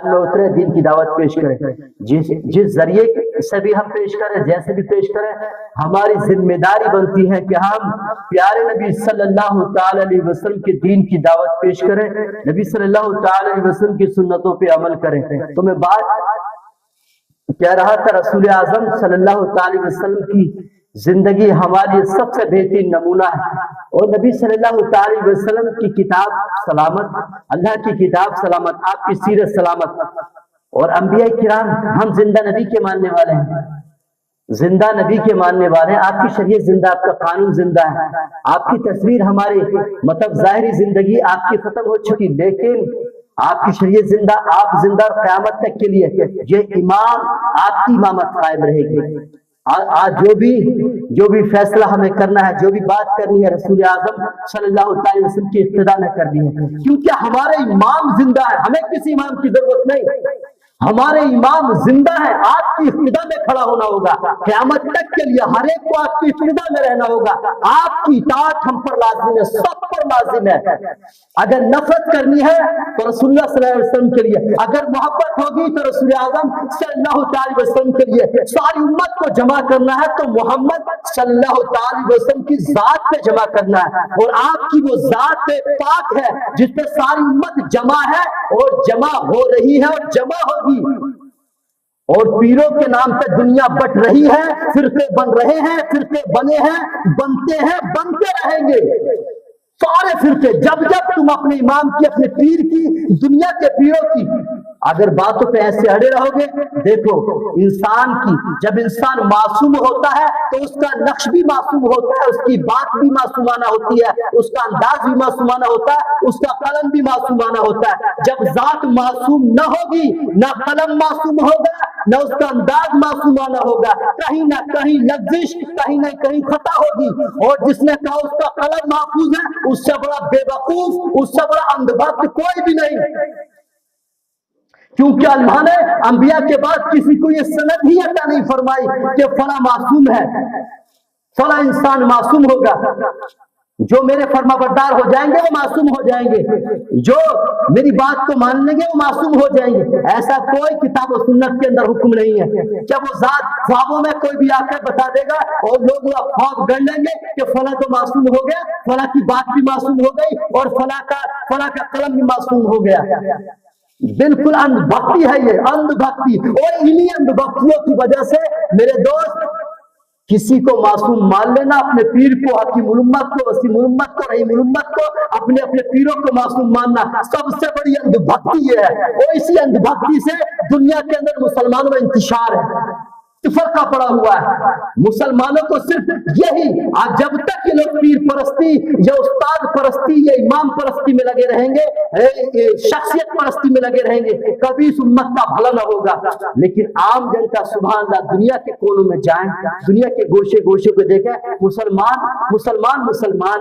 میں اترے دین کی دعوت پیش کریں، جس ذریعے سے بھی ہم پیش کریں، جیسے بھی پیش کریں، ہماری ذمہ داری بنتی ہے کہ ہم پیارے نبی صلی اللہ تعالی علیہ وسلم کے دین کی دعوت پیش کریں، نبی صلی اللہ تعالی علیہ وسلم کی سنتوں پہ عمل کریں۔ تو میں بات کہہ رہا تھا رسول اعظم صلی اللہ تعالی علیہ وسلم کی زندگی ہماری سب سے بہترین نمونہ ہے، اور نبی صلی اللہ تعالی علیہ وسلم کی کتاب سلامت، اللہ کی کتاب سلامت، آپ کی سیرت سلامت، اور انبیاء کرام، ہم زندہ نبی کے ماننے والے ہیں، زندہ نبی کے ماننے والے ہیں، آپ کی شریعت زندہ، آپ کا قانون زندہ ہے، آپ کی تصویر ہماری مطلب ظاہری زندگی آپ کی ختم ہو چکی، لیکن آپ کی شریعت زندہ، آپ زندہ، اور قیامت تک کے لیے یہ امام، آپ کی امامت قائم رہے گی۔ آج جو بھی فیصلہ ہمیں کرنا ہے، جو بھی بات کرنی ہے، رسول اعظم صلی اللہ تعالی وسلم کی اقتداء میں کرنی ہے، کیونکہ ہمارے امام زندہ ہے، ہمیں کسی امام کی ضرورت نہیں، ہمارے امام زندہ ہے، آپ کی اقتداء میں کھڑا ہونا ہوگا، قیامت تک کے لیے ہر ایک کو آپ کی اقتداء میں رہنا ہوگا، آپ کی اطاعت ہم پر لازم ہے، سب پر لازم ہے۔ اگر نفرت کرنی ہے تو رسول اللہ صلی اللہ علیہ وسلم کے لیے، اگر محبت ہوگی تو رسول اعظم صلی اللہ تعالی وسلم کے لیے، ساری امت کو جمع کرنا ہے تو محمد صلی اللہ تعالی وسلم کی ذات پہ جمع کرنا ہے، اور آپ کی وہ ذات پاک ہے جس پہ ساری امت جمع ہے، اور جمع ہو رہی ہے، اور جمع ہوگی، اور پیروں کے نام پہ دنیا بٹ رہی ہے، فرقے بن رہے ہیں، فرقے بنے ہیں، بنتے ہیں، بنتے رہیں گے سارے فرقے، جب تم اپنے امام کی، اپنے پیر کی، دنیا کے پیروں کی اگر باتوں پہ ایسے اڑے رہو گے، دیکھو انسان کی، جب انسان معصوم ہوتا ہے تو اس کا نقش بھی معصوم ہوتا ہے، اس کی بات بھی معصومانہ ہوتی ہے، اس کا انداز بھی معصومانہ ہوتا ہے، اس کا قلم بھی معصومانہ ہوتا ہے۔ جب ذات معصوم نہ ہوگی، نہ قلم معصوم ہوگا، نہ اس کا انداز معصومانہ ہوگا، کہیں نہ کہیں لغزش، کہیں نہ کہیں خطا ہوگی، اور جس نے کہا اس کا قلم محفوظ ہے، اس سے بڑا بے وقوف، اس سے بڑا اندھ بھگت کوئی بھی نہیں، کیونکہ اللہ نے انبیاء کے بعد کسی کو یہ سند ہی عطا نہیں فرمائی کہ فلاں معصوم ہے، فلاں انسان معصوم ہوگا، جو میرے فرما بردار ہو جائیں گے وہ معصوم ہو جائیں گے، جو میری بات کو مان لیں گے وہ معصوم ہو جائیں گے۔ ایسا کوئی کتاب و سنت کے اندر حکم نہیں ہے کہ وہ ذات خوابوں میں کوئی بھی آ کر بتا دے گا اور لوگ وہ خواب گڑ لیں گے کہ فلاں تو معصوم ہو گیا، فلاں کی بات بھی معصوم ہو گئی، اور فلاں کا قلم بھی معصوم ہو گیا۔ بالکل اندھ بھکتی ہے یہ، اندھ بھکتی، اور انہی اندھ بھکتیوں کی وجہ سے میرے دوست کسی کو معصوم مان لینا، اپنے پیر کو، حکیم الامت کو، وسیم الامت کو، رحیم الامت کو، اپنے پیروں کو معصوم ماننا سب سے بڑی اندھ بھکتی یہ ہے، اور اسی اندھ بھکتی سے دنیا کے اندر مسلمانوں میں انتشار ہے، فرقہ پڑا ہوا ہے۔ مسلمانوں کو صرف یہی، جب تک یہ لوگ پیر پرستی یا استاد پرستی یا امام پرستی میں لگے رہیں گے، شخصیت پرستی میں لگے رہیں گے، کبھی اس امت کا بھلا نہ ہوگا۔ لیکن عام جنتا سبحان اللہ دنیا کے کونوں میں جائیں، دنیا کے گوشے گوشے کو دیکھیں، مسلمان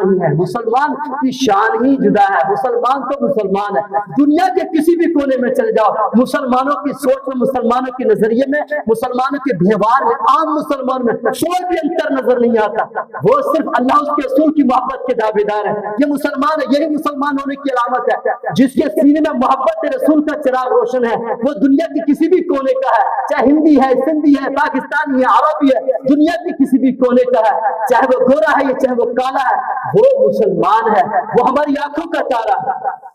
ہی ہے، مسلمان کی شان ہی جدا ہے، مسلمان تو مسلمان ہے۔ دنیا کے کسی بھی کونے میں چل جاؤ، مسلمانوں کی سوچ میں، مسلمانوں کے نظریے میں، مسلمانوں کے بہوار میں، عام مسلمان میں کوئی بھی انتر نظر نہیں آتا، وہ صرف اللہ اس کے رسول کی محبت کے دعویدار ہے۔ یہ مسلمان ہے، یہی مسلمان ہونے کی علامت ہے، جس کے سینے میں محبت رسول کا چراغ روشن ہے، وہ دنیا کے کسی بھی کونے کا ہے، چاہے ہندی ہے، سندھی ہے، پاکستانی ہے، عربی ہے، دنیا کے کسی بھی کونے کا ہے، چاہے وہ گورا ہے یا چاہے وہ کالا ہے، وہ مسلمان ہے، وہ ہماری آنکھوں کا تارا ہے،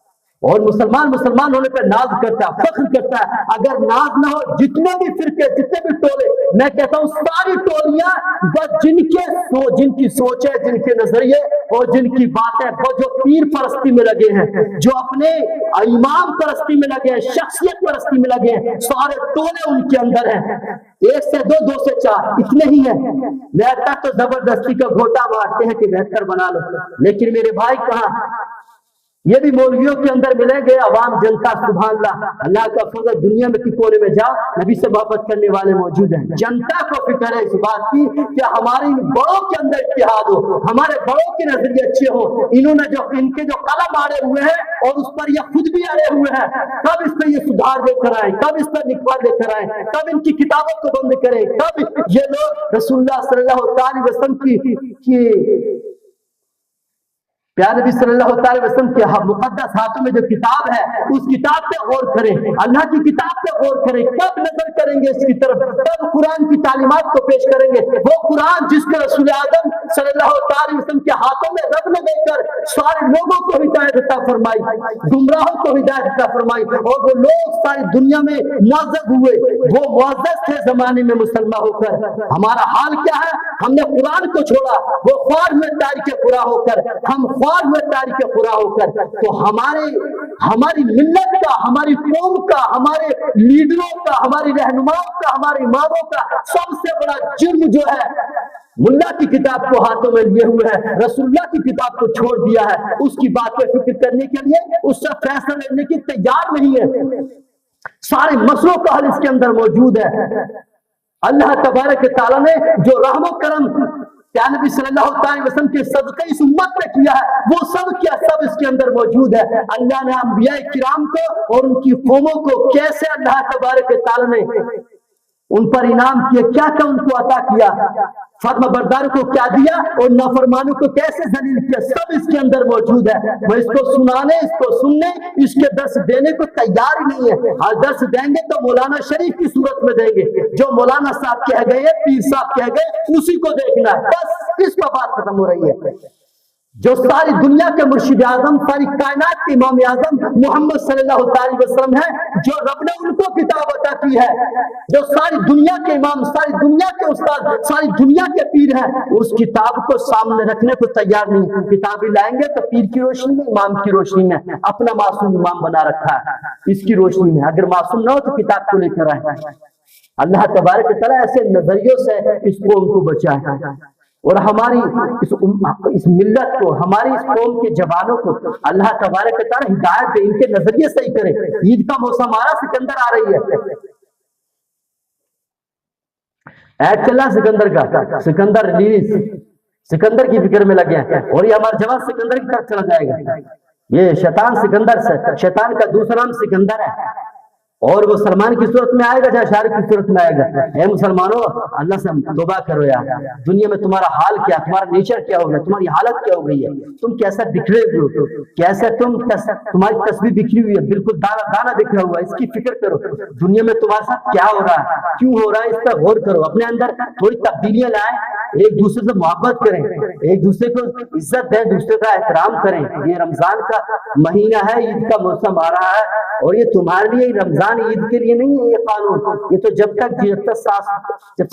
اور مسلمان ہونے پہ ناز کرتا ہے، فخر کرتا ہے۔ اگر ناز نہ ہو، جتنے بھی فرقے، جتنے بھی ٹولے، میں کہتا ہوں ساری ٹولیاں بس جن کی سوچ ہے، جن کے نظریے اور جن کی باتیں، وہ جو پیر پرستی میں لگے ہیں، جو اپنے امام پرستی میں لگے ہیں، شخصیت پرستی میں لگے ہیں، سارے ٹولے ان کے اندر ہیں، 1 سے 2، 2 سے 4، اتنے ہی ہیں۔ بہتر تو زبردستی کا گھوٹا مارتے ہیں کہ بہتر بنا لو، لیکن میرے بھائی کہاں، یہ بھی مولویوں کے اندر ملیں گے، عوام جنتا سبحان اللہ کا فضل، دنیا میں کسی کونے میں جاؤ نبی سے محبت کرنے والے موجود ہیں۔ جنتا کو فکر ہے اس بات کی کہ ہمارے بڑوں کے اندر اتحاد ہو، ہمارے بڑوں کے نظریے اچھے ہو، ان کے جو قلم آڑے ہوئے ہیں اور اس پر یہ خود بھی اڑے ہوئے ہیں، کب اس پہ یہ سدھار لے کر آئیں، کب اس پر نکھار لے کر آئیں، کب ان کی کتابوں کو بند کریں، کب یہ لوگ رسول اللہ صلی اللہ تعالی وسلم کی پیارے نبی صلی اللہ تعالی وسلم کے مقدس ہاتھوں میں جو کتاب ہے اس کتاب پہ غور کریں، اللہ کی کتاب پہ غور کریں. کب نظر کریں گے اس کی طرف؟ تب قرآن کی تعلیمات کو پیش کریں گے. وہ قرآن جس کو رسول اعظم صلی اللہ تعالی وسلم کے ہاتھوں میں رب نے دے کر سارے لوگوں کو ہدایت عطا فرمائی، گمراہوں کو ہدایت عطا فرمائی، اور وہ لوگ ساری دنیا میں معزز ہوئے. وہ معزز تھے زمانے میں مسلمان ہو کر. ہمارا حال کیا ہے؟ ہم نے قرآن کو چھوڑا، وہ خوار ہوئے تاریخ قرآن ہو کر، ہم خوار ہوئے تاریخ قرآن ہو کر. تو ہماری ملت کا، ہماری قوم کا، ہمارے لیڈروں کا، ہماری رہنماؤں کا، ہمارے اماموں کا سب سے بڑا جرم جو ہے ملا کی کتاب کو ہاتھوں میں لیے ہوئے ہے، رسول اللہ کی کتاب کو چھوڑ دیا ہے. اس کی بات پہ فکر کرنے کے لیے، اس سے فیصلہ لینے کی تیار نہیں ہے. سارے مسئلوں کا حل اس کے اندر موجود ہے. اللہ تبارک تعالیٰ نے جو رحم و کرم پیارے نبی صلی اللہ علیہ وسلم کے صدقے اس امت پہ کیا ہے، وہ سب کیا سب اس کے اندر موجود ہے. اللہ نے انبیاء کرام کو اور ان کی قوموں کو کیسے اللہ تبارک تعالیٰ نے ان پر انعام کیا، کیا کیا ان کو عطا کیا، فرما بردار کو کیا دیا اور نافرمانوں کو کیسے ذلیل کیا، سب اس کے اندر موجود ہے. وہ اس کو سنانے، اس کو سننے، اس کے درس دینے کو تیار ہی نہیں ہے. اور درس دیں گے تو مولانا شریف کی صورت میں دیں گے، جو مولانا صاحب کہہ گئے، پیر صاحب کہہ گئے، اسی کو دیکھنا. بس اس پر بات ختم ہو رہی ہے. جو ساری دنیا کے مرشد اعظم، ساری کائنات کے امام اعظم محمد صلی اللہ علیہ وسلم ہے، جو رب نے ان کو کتاب عطا کی ہے، جو ساری دنیا کے امام، ساری دنیا کے استاد، ساری دنیا کے پیر ہیں، اس کتاب کو سامنے رکھنے کو تیار نہیں. کتابیں لائیں گے تو پیر کی روشنی میں، امام کی روشنی میں، اپنا معصوم امام بنا رکھا ہے اس کی روشنی میں. اگر معصوم نہ ہو تو کتاب کو لے کر آئے. اللہ تبارک تعالیٰ ایسے نظریوں سے اس قوم کو بچائے اور ہماری اس ملت کو، ہماری اس قوم کے جوانوں کو اللہ تبارک تعالیٰ ہدایت دے، ان کے نظریے صحیح کرے. عید کا موسم آ رہا، سکندر آ رہی ہے، عید چل رہا سکندر کا، سکندر ریلیز، سکندر کی فکر میں لگے ہیں اور یہ ہمارا جوان سکندر کی طرف چلا جائے گا. یہ شیطان سکندر سے، شیطان کا دوسرا نام سکندر ہے، اور وہ سلمان کی صورت میں آئے گا یا شاہ رخ کی صورت میں آئے گا. اے مسلمانوں، اللہ سے توبہ کرو یار. دنیا میں تمہارا حال کیا، تمہارا نیچر کیا ہو گیا، تمہاری حالت کیا ہو گئی ہے، تم کیسا بکھرے ہوئے ہو، کیسے تمہاری تصویر بکھری ہوئی ہے، بالکل دانا دانا بکھرا ہوا ہے. اس کی فکر کرو، دنیا میں تمہارے ساتھ کیا ہو رہا ہے، کیوں ہو رہا ہے، اس پر غور کرو. اپنے اندر تھوڑی تبدیلیاں لائیں، ایک دوسرے سے محبت کریں، ایک دوسرے کو عزت دیں، دوسرے کا احترام کریں. یہ رمضان کا مہینہ ہے، عید کا موسم آ رہا ہے، اور یہ تمہارے لیے رمضان عید کے لیے نہیں ہے. یہ قانون، یہ تو جب تک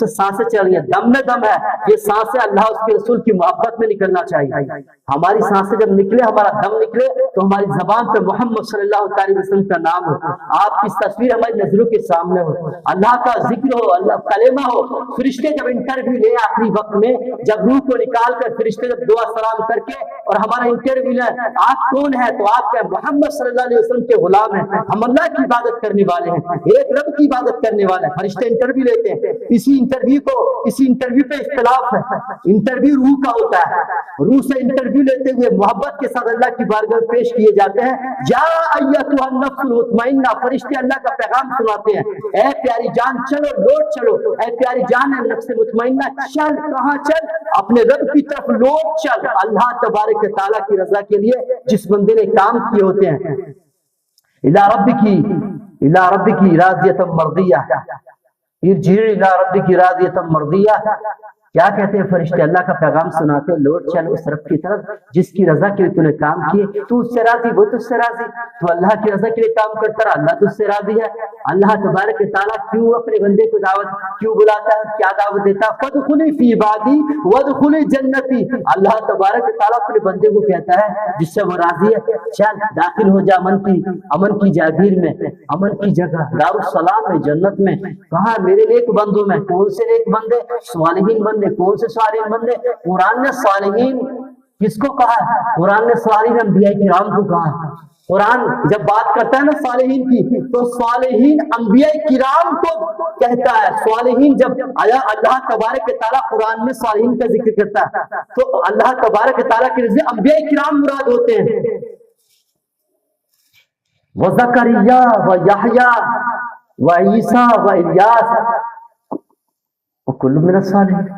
سانسیں چل رہی ہیں، دم میں دم ہے. یہ سانسیں اللہ اس کے رسول کی محبت میں نکلنا چاہیے. ہماری سانسیں جب نکلے، ہمارا دم نکلے، تو ہماری زبان پہ محمد صلی اللہ علیہ وسلم کا نام ہو، آپ کی تصویر ہماری نظروں کے سامنے ہو، اللہ کا ذکر ہو، اللہ کلمہ ہو. فرشتے جب انٹرویو لے آخری وقت میں، جب روح کو نکال کر فرشتے جب دعا سلام کر کے اور ہمارا انٹرویو لے، آپ کون ہے، تو آپ کیا محمد صلی اللہ علیہ وسلم کے غلام ہیں، ہم اللہ کی عبادت کرنے والے ہیں، ایک رب کی عبادت کرنے والے ہیں. فرشتے انٹرویو لیتے ہیں. اسی انٹرویو پہ اختلاف ہے. انٹرویو روح کا ہوتا ہے، روح سے انٹرویو لیتے ہوئے محبت کے ساتھ اللہ کی بارگاہ میں پیش کیے جاتے ہیں. یا ایتھا النفس المطمئنہ، فرشتے اللہ کا پیغام سناتے ہیں، اے پیاری جان چلو، لوٹ چلو، اے پیاری جان ہے نفس مطمئنہ، چل. کہاں چل؟ اپنے رب کی طرف لوٹ چل، اللہ تبارک تعالیٰ کی رضا کے لیے جس بندے نے کام کیے ہوتے ہیں. الى ربک راضیۃ مرضیہ، ارجعی الى ربک راضیۃ مرضیہ. کیا کہتے ہیں فرشتے؟ اللہ کا پیغام سناتے، لوٹ چل اس رب کی طرف جس کی رضا کے لیے تو نے کام کیے، تو اس سے راضی، وہ تجھ سے راضی. تو اللہ کی رضا کے لیے کام کرتا رہا، اللہ تجھ سے راضی ہے. اللہ تبارک تعالیٰ کیوں اپنے بندے کو دعوت کیوں بلاتا ہے، کیا دعوت دیتا ہے؟ فادخلی فی عبادی وادخلی جنتی. اللہ تبارک تعالیٰ اپنے بندے کو کہتا ہے جس سے وہ راضی ہے، چل داخل ہو جا امن کی جاگیر میں، امن کی جگہ، دارالسلام میں، جنت میں. کہاں؟ میرے نیک بندوں میں. کون سے نیک بندے؟ صالحین بندے. کون سے صالحین بندے؟ قرآن نے صالحین کس کو کہا ہے؟ قرآن نے صالحین انبیاء کرام کو کہا ہے. قرآن جب بات کرتا ہے نا صالحین کی، تو صالحین انبیاء کرام کو کہتا ہے. صالحین جب آیا اللہ تبارک تعالیٰ قرآن میں صالحین کا ذکر کرتا ہے، تو اللہ تبارک تعالیٰ کے نزدیک انبیاء کرام مراد ہوتے ہیں. وزکریا ویحییٰ وعیسیٰ والیاس وکل من الصالحین.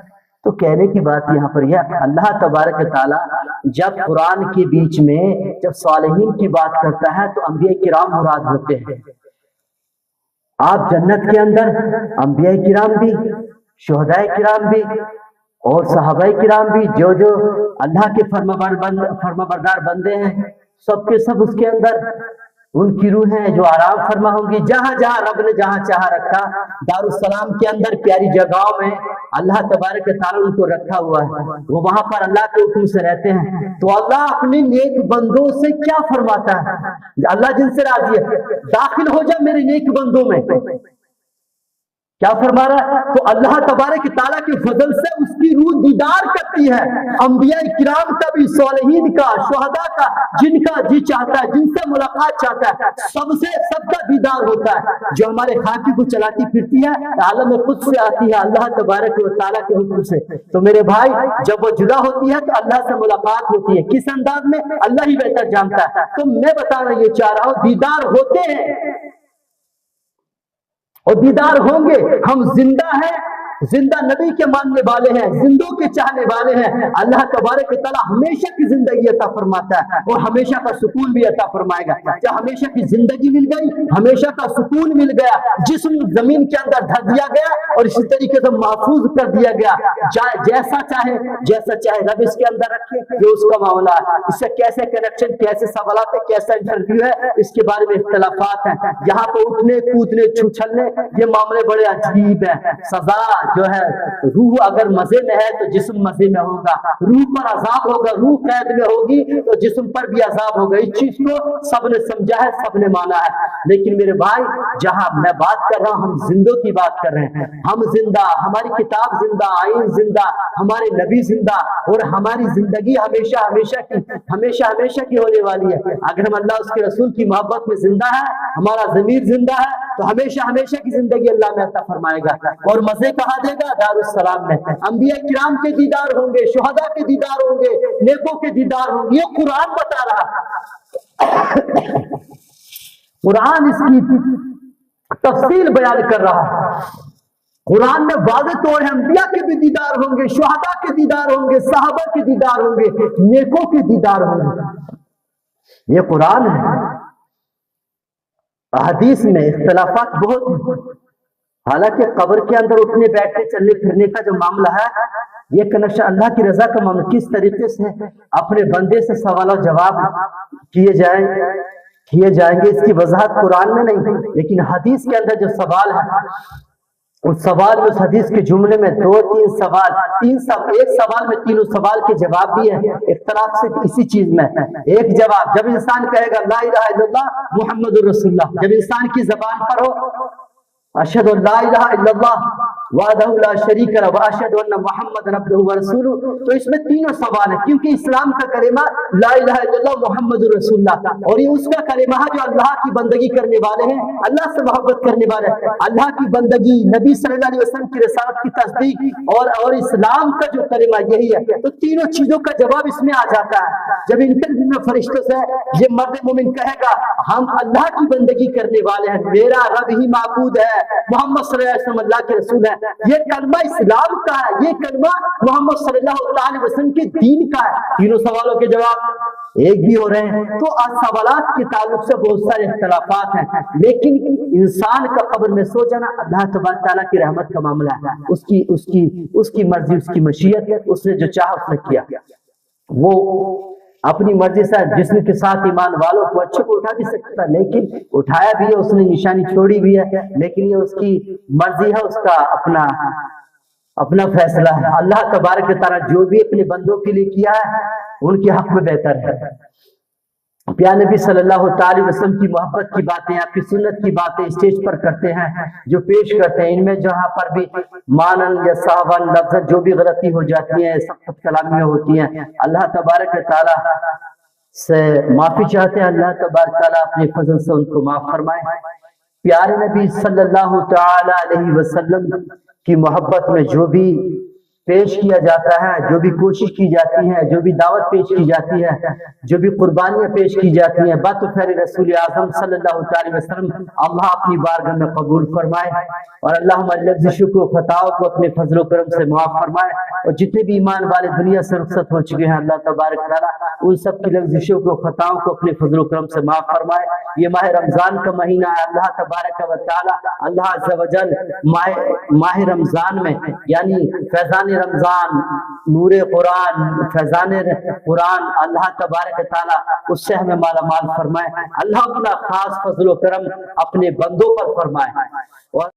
تو کہنے کی بات یہاں پر یہ اللہ تبارک تعالیٰ جب قرآن کے بیچ میں جب صالحین کی بات کرتا ہے تو انبیاء کرام مراد ہوتے ہیں. آپ جنت کے اندر انبیاء کرام بھی، شہداء کرام بھی اور صحابہ کرام بھی، جو جو اللہ کے فرمانبردار بندے ہیں، سب کے سب اس کے اندر ان کی روحیں جو آرام فرما ہوں گی. جہاں جہاں رب نے جہاں چاہا رکھا، دارالسلام کے اندر پیاری جگہوں میں اللہ تبارک تعالیٰ ان کو رکھا ہوا ہے، وہ وہاں پر اللہ کے حکم سے رہتے ہیں. تو اللہ اپنے نیک بندوں سے کیا فرماتا ہے؟ اللہ جن سے راضی ہے، داخل ہو جا میرے نیک بندوں میں. کیا فرما رہا ہے؟ تو اللہ تبارک تعالیٰ کے فضل سے اس کی روح دیدار کرتی ہے. انبیاء کرام کا بھی، صالحین کا، شہداء کا، جن کا جی چاہتا ہے، جن سے ملاقات چاہتا ہے، سب کا دیدار ہوتا ہے. جو ہمارے خاکی کو چلاتی پھرتی ہے عالم خود سے آتی ہے اللہ تبارک و تعالیٰ کے حکم سے. تو میرے بھائی جب وہ جدا ہوتی ہے تو اللہ سے ملاقات ہوتی ہے. کس انداز میں اللہ ہی بہتر جانتا ہے. تو میں بتانا یہ چاہ رہا ہوں دیدار ہوتے ہیں اور دیدار ہوں گے. ہم زندہ ہیں، زندہ نبی کے ماننے والے ہیں، زندوں کے چاہنے والے ہیں. اللہ تبارک تعالیٰ ہمیشہ کی زندگی عطا فرماتا ہے اور ہمیشہ کا سکون بھی عطا فرمائے گا. کیا ہمیشہ کی زندگی مل گئی، ہمیشہ کا سکون مل گیا، جسم زمین کے اندر دھر دیا گیا اور اسی طریقے سے محفوظ کر دیا گیا. جیسا چاہے رب اس کے اندر رکھے، یہ اس کا معاملہ ہے. اس سے کیسے کنیکشن، کیسے سوالات ہے، کیسا انٹرویو ہے، اس کے بارے میں اختلافات ہیں. یہاں پہ اٹھنے کودنے چھلنے یہ معاملے بڑے عجیب ہیں. سزا جو ہے، روح اگر مزے میں ہے تو جسم مزے میں ہوگا، روح پر عذاب ہوگا، روح قید میں ہوگی تو جسم پر بھی عذاب ہوگا. اس چیز کو سب نے سمجھا ہے، سب نے مانا ہے. لیکن میرے بھائی جہاں میں بات کر رہا ہوں، ہم زندوں کی بات کر رہے ہیں. ہم زندہ، ہماری کتاب زندہ، آئین زندہ، ہمارے نبی زندہ، اور ہماری زندگی ہمیشہ کی ہونے والی ہے. اگر ہم اللہ اس کے رسول کی محبت میں زندہ ہے، ہمارا ضمیر زندہ ہے، تو ہمیشہ کی زندگی اللہ میں عطا فرمائے گا. اور مزے کہاں دے گا؟ دارالسلام میں. انبیاء کرام کے دیدار ہوں گے، شہداء کے دیدار ہوں گے، نیکوں کے دیدار ہوں گے. یہ قرآن بتا رہا، قرآن اس کی تفصیل بیان کر رہا ہے. قرآن میں واضح طور ہے انبیاء کے بھی دیدار ہوں گے، شہداء کے دیدار ہوں گے، صحابہ کے دیدار ہوں گے، نیکوں کے دیدار ہوں گے. یہ قرآن ہے. حدیث میں اختلافات بہت ہیں. حالانکہ قبر کے اندر اٹھنے بیٹھنے چلنے پھرنے کا جو معاملہ ہے، یہ کنشا اللہ کی رضا کا معاملہ. کس طریقے سے اپنے بندے سے سوال و جواب کیے جائیں گے، اس کی وضاحت قرآن میں نہیں، لیکن حدیث کے اندر جو سوال ہے، اس سوال میں، اس حدیث کے جملے میں ایک سوال میں تینوں سوال کے جواب بھی ہیں. اختلاف سے اسی چیز میں ایک جواب، جب انسان کہے گا لا الہ الا اللہ محمد الرسول اللہ، جب انسان کی زبان پر ہو اشہد ان لا الہ الا اللہ وحدہ لا شریک لہ واشہد ان محمد عبدہ ورسولہ، تو اس میں تینوں سوال ہیں. کیونکہ اسلام کا کلمہ لا الہ الا اللہ محمد رسول اللہ، اور یہ اس کا کلمہ ہے جو اللہ کی بندگی کرنے والے ہیں، اللہ سے محبت کرنے والے ہیں. اللہ کی بندگی، نبی صلی اللہ علیہ وسلم کی رسالت کی تصدیق اور اسلام کا جو کلمہ یہی ہے. تو تینوں چیزوں کا جواب اس میں آ جاتا ہے. جب انٹرویو میں فرشتوں سے یہ مرد مومن کہے گا ہم اللہ کی بندگی کرنے والے ہیں، میرا رب ہی معبود ہے، محمد صلی اللہ علیہ وسلم اللہ کے رسول ہے، یہ کلمہ اسلام کا ہے، یہ کلمہ محمد صلی اللہ علیہ وسلم کے دین کا ہے. تینوں سوالوں کے جواب ایک بھی ہو رہے ہیں. تو سوالات کے تعلق سے بہت سارے اختلافات ہیں، لیکن انسان کا قبر میں سو جانا اللہ تبارک تعالیٰ کی رحمت کا معاملہ ہے. اس کی مرضی، اس کی مشیت ہے. اس نے جو چاہا اس نے کیا. وہ اپنی مرضی سے جسم کے ساتھ ایمان والوں کو اچھے کو اٹھا بھی سکتا، لیکن اٹھایا بھی ہے، اس نے نشانی چھوڑی بھی ہے، لیکن یہ اس کی مرضی ہے، اس کا اپنا فیصلہ ہے. اللہ تبارک تعالیٰ جو بھی اپنے بندوں کے لیے کیا ہے ان کے حق میں بہتر ہے. پیارے نبی صلی اللہ تعالی وسلم کی محبت کی باتیں، آپ کی سنت کی باتیں اسٹیج پر کرتے ہیں، جو پیش کرتے ہیں، ان میں جہاں پر بھی مانن یا صاحبن لفظ جو بھی غلطی ہو جاتی ہیں، سخت کلامی ہوتی ہیں، اللہ تبارک تعالی سے معافی چاہتے ہیں. اللہ تبارک تعالی اپنے فضل سے ان کو معاف فرمائے. پیارے نبی صلی اللہ تعالی علیہ وسلم کی محبت میں جو بھی پیش کیا جاتا ہے، جو بھی کوشش کی جاتی ہے، جو بھی دعوت پیش کی جاتی ہے، جو بھی قربانیاں پیش کی جاتی ہیں، بات خیر رسول اعظم صلی اللہ تعالی وسلم اللہ اپنی بارگاہ میں قبول فرمائے، اور اللہ ہماری لغزشوں کو خطاؤں کو اپنے فضل و کرم سے معاف فرمائے، اور جتنے بھی ایمان والے دنیا سے رخصت ہو چکے ہیں اللہ تبارک تعالیٰ ان سب کی لغزشوں کو خطاؤں کو اپنے فضل و کرم سے معاف فرمائے۔ یہ ماہ رمضان کا مہینہ ہے، اللہ تبارک و تعالیٰ اللہ عز و جل ماہ رمضان میں یعنی فیضان رمضان، نور قرآن، فیضان قرآن اللہ تبارک تعالیٰ اس سے ہمیں مالا مال فرمائے، اللہ اپنا خاص فضل و کرم اپنے بندوں پر فرمائے۔ اور